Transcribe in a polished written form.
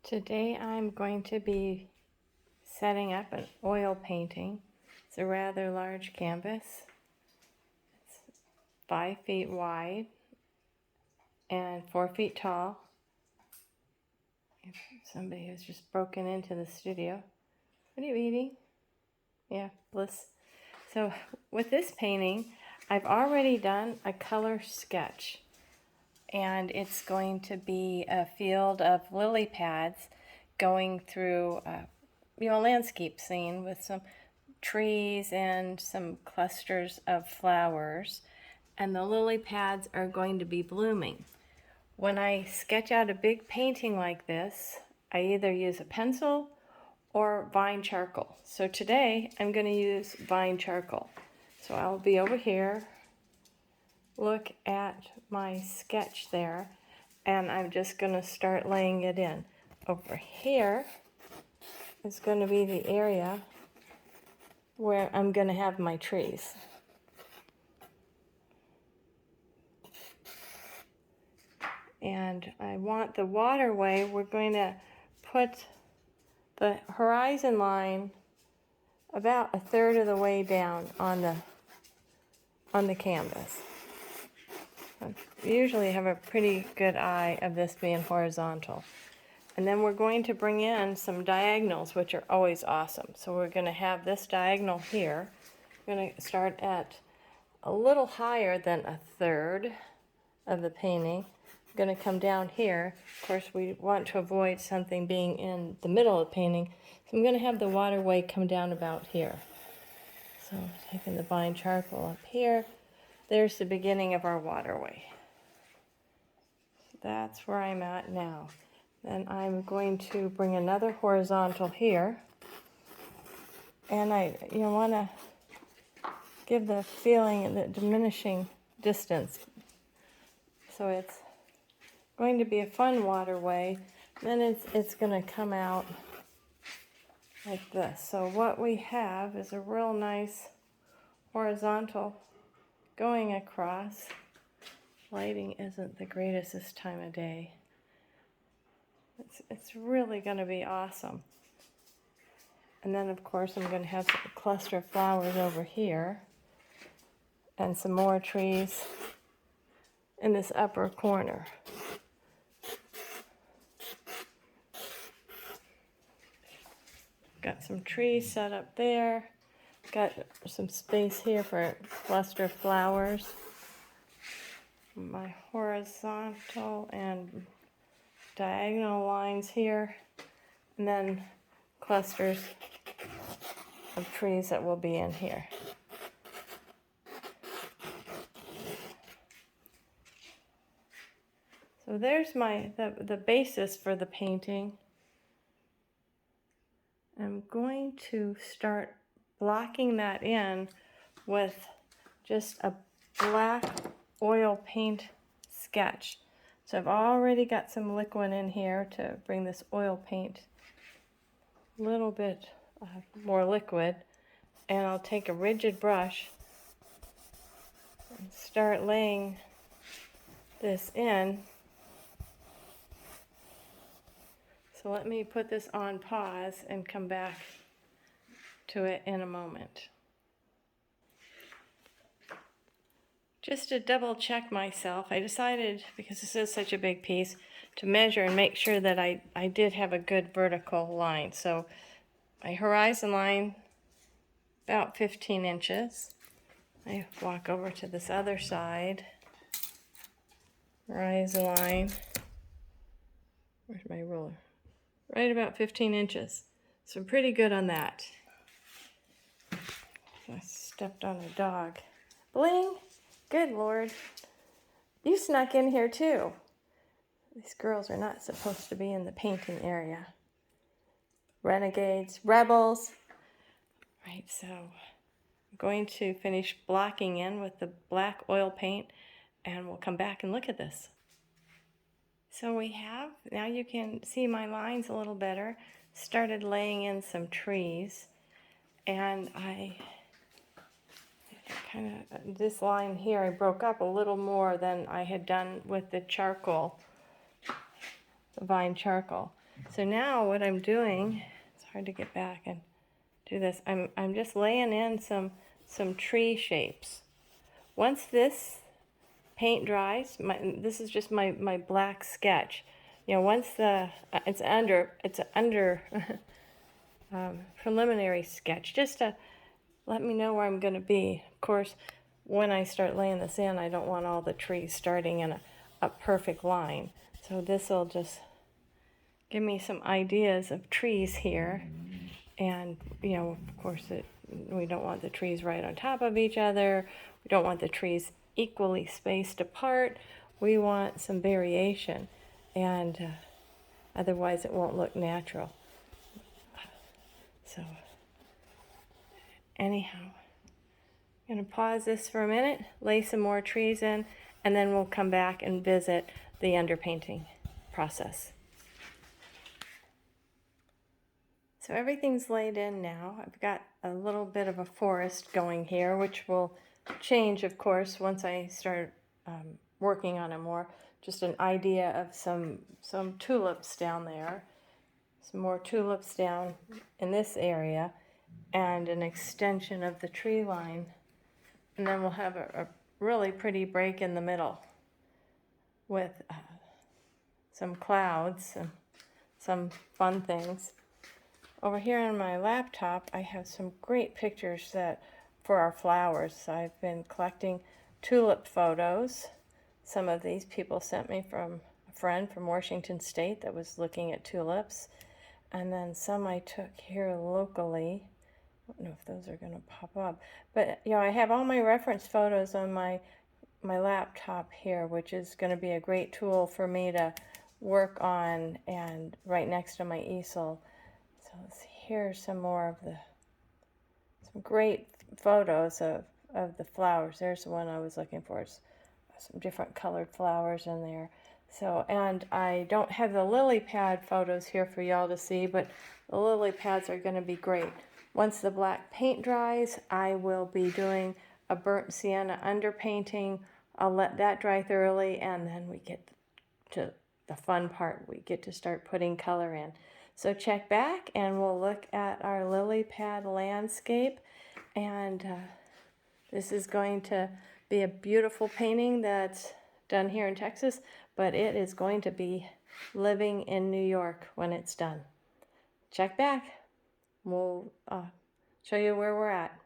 Today I'm going to be setting up an oil painting. It's a rather large canvas. It's 5 feet wide and 4 feet tall. Somebody has just broken into the studio. What are you eating? Yeah, Bliss. So with this painting, I've already done a color sketch. And it's going to be a field of lily pads going through a landscape scene with some trees and some clusters of flowers, and the lily pads are going to be blooming. When I sketch out a big painting like this, I either use a pencil or vine charcoal. So today I'm going to use vine charcoal. So I'll be over here, look at my sketch there, and I'm just going to start laying it in. Over here is going to be the area where I'm going to have my trees. And I want the waterway, we're going to put the horizon line about a third of the way down on the canvas. I usually have a pretty good eye of this being horizontal. And then we're going to bring in some diagonals, which are always awesome. So we're going to have this diagonal here. We're going to start at a little higher than a third of the painting. I'm going to come down here. Of course, we want to avoid something being in the middle of the painting. So I'm going to have the waterway come down about here. So taking the vine charcoal up here. There's the beginning of our waterway. So that's where I'm at now. Then I'm going to bring another horizontal here, and I want to give the feeling of the diminishing distance. So it's going to be a fun waterway. Then it's going to come out like this. So what we have is a real nice horizontal going across. Lighting isn't the greatest this time of day. It's really going to be awesome. And then, of course, I'm going to have a cluster of flowers over here and some more trees in this upper corner. Got some trees set up there. Got some space here for a cluster of flowers. My horizontal and diagonal lines here, and then clusters of trees that will be in here. So there's the basis for the painting. I'm going to start blocking that in with just a black oil paint sketch. So I've already got some liquid in here to bring this oil paint a little bit more liquid, and I'll take a rigid brush and start laying this in. So let me put this on pause and come back to it in a moment. Just to double check myself, I decided, because this is such a big piece, to measure and make sure that I did have a good vertical line. So my horizon line, about 15 inches. I walk over to this other side. Horizon line, where's my ruler? Right about 15 inches. So I'm pretty good on that. I stepped on a dog. Bling! Good Lord. You snuck in here too. These girls are not supposed to be in the painting area. Renegades, rebels. Right, so I'm going to finish blocking in with the black oil paint, and we'll come back and look at this. So now you can see my lines a little better. Started laying in some trees, and this line here I broke up a little more than I had done with the charcoal, the vine charcoal. So now what I'm doing, it's hard to get back and do this. I'm just laying in some tree shapes. Once this paint dries, this is just my black sketch. You know, once it's under preliminary sketch, just to let me know where I'm going to be. Of course, when I start laying this in, I don't want all the trees starting in a perfect line. So this will just give me some ideas of trees here. And, you know, of course, we don't want the trees right on top of each other. We don't want the trees equally spaced apart. We want some variation, and otherwise it won't look natural. So anyhow, I'm going to pause this for a minute, lay some more trees in, and then we'll come back and visit the underpainting process. So everything's laid in now. I've got a little bit of a forest going here, which will change, of course, once I start working on it more. Just an idea of some tulips down there, some more tulips down in this area, and an extension of the tree line. And then we'll have a really pretty break in the middle with some clouds and some fun things. Over here on my laptop, I have some great pictures for our flowers. I've been collecting tulip photos. Some of these people sent me from a friend from Washington State that was looking at tulips. And then some I took here locally. I don't know if those are going to pop up. But, you know, I have all my reference photos on my laptop here, which is going to be a great tool for me to work on and right next to my easel. So here's some more of some great photos of the flowers. There's the one I was looking for. It's some different colored flowers in there. So, and I don't have the lily pad photos here for y'all to see, but the lily pads are going to be great. Once the black paint dries, I will be doing a burnt sienna underpainting. I'll let that dry thoroughly, and then we get to the fun part. We get to start putting color in. So check back and we'll look at our lily pad landscape. And this is going to be a beautiful painting that's done here in Texas, but it is going to be living in New York when it's done. Check back. We'll show you where we're at.